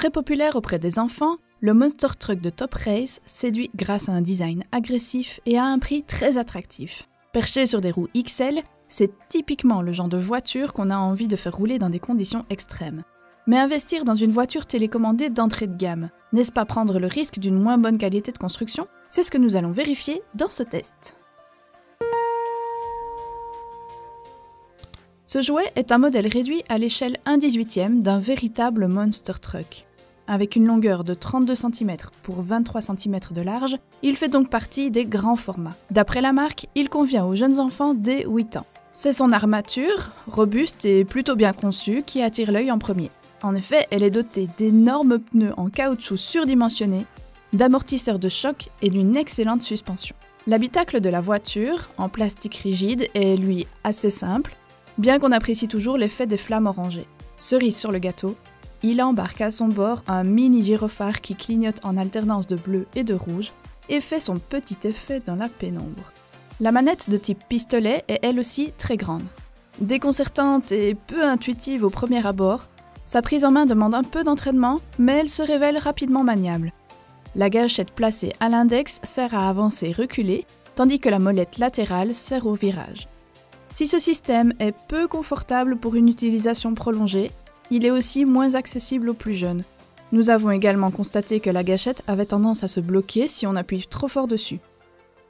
Très populaire auprès des enfants, le Monster Truck de Top Race séduit grâce à un design agressif et à un prix très attractif. Perché sur des roues XL, c'est typiquement le genre de voiture qu'on a envie de faire rouler dans des conditions extrêmes. Mais investir dans une voiture télécommandée d'entrée de gamme, n'est-ce pas prendre le risque d'une moins bonne qualité de construction? C'est ce que nous allons vérifier dans ce test. Ce jouet est un modèle réduit à l'échelle 1/18 d'un véritable Monster Truck. Avec une longueur de 32 cm pour 23 cm de large, il fait donc partie des grands formats. D'après la marque, il convient aux jeunes enfants dès 8 ans. C'est son armature, robuste et plutôt bien conçue, qui attire l'œil en premier. En effet, elle est dotée d'énormes pneus en caoutchouc surdimensionnés, d'amortisseurs de choc et d'une excellente suspension. L'habitacle de la voiture, en plastique rigide, est lui assez simple, bien qu'on apprécie toujours l'effet des flammes orangées. Cerise sur le gâteau, il embarque à son bord un mini gyrophare qui clignote en alternance de bleu et de rouge et fait son petit effet dans la pénombre. La manette de type pistolet est elle aussi très grande. Déconcertante et peu intuitive au premier abord, sa prise en main demande un peu d'entraînement, mais elle se révèle rapidement maniable. La gâchette placée à l'index sert à avancer et reculer, tandis que la molette latérale sert au virage. Si ce système est peu confortable pour une utilisation prolongée, il est aussi moins accessible aux plus jeunes. Nous avons également constaté que la gâchette avait tendance à se bloquer si on appuie trop fort dessus.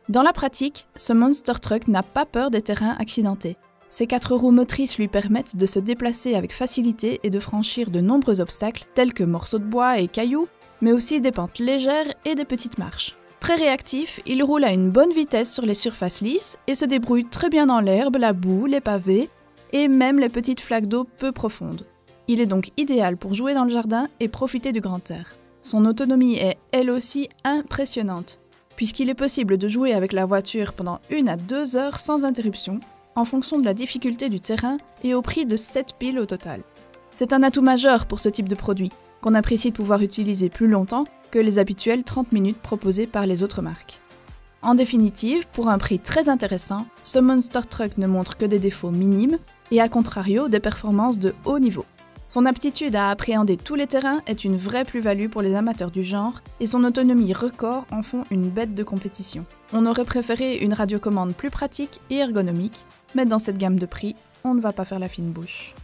Dans la pratique, ce Monster Truck n'a pas peur des terrains accidentés. Ses 4 roues motrices lui permettent de se déplacer avec facilité et de franchir de nombreux obstacles tels que morceaux de bois et cailloux, mais aussi des pentes légères et des petites marches. Très réactif, il roule à une bonne vitesse sur les surfaces lisses et se débrouille très bien dans l'herbe, la boue, les pavés et même les petites flaques d'eau peu profondes. Il est donc idéal pour jouer dans le jardin et profiter du grand air. Son autonomie est elle aussi impressionnante, puisqu'il est possible de jouer avec la voiture pendant 1 à 2 heures sans interruption, en fonction de la difficulté du terrain et au prix de 7 piles au total. C'est un atout majeur pour ce type de produit, qu'on apprécie de pouvoir utiliser plus longtemps que les habituelles 30 minutes proposées par les autres marques. En définitive, pour un prix très intéressant, ce Monster Truck ne montre que des défauts minimes et à contrario des performances de haut niveau. Son aptitude à appréhender tous les terrains est une vraie plus-value pour les amateurs du genre et son autonomie record en font une bête de compétition. On aurait préféré une radiocommande plus pratique et ergonomique, mais dans cette gamme de prix, on ne va pas faire la fine bouche.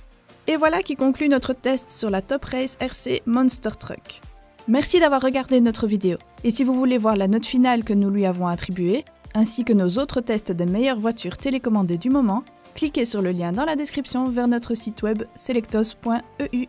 Et voilà qui conclut notre test sur la Top Race RC Monster Truck. Merci d'avoir regardé notre vidéo, et si vous voulez voir la note finale que nous lui avons attribuée, ainsi que nos autres tests des meilleures voitures télécommandées du moment, cliquez sur le lien dans la description vers notre site web selectos.eu.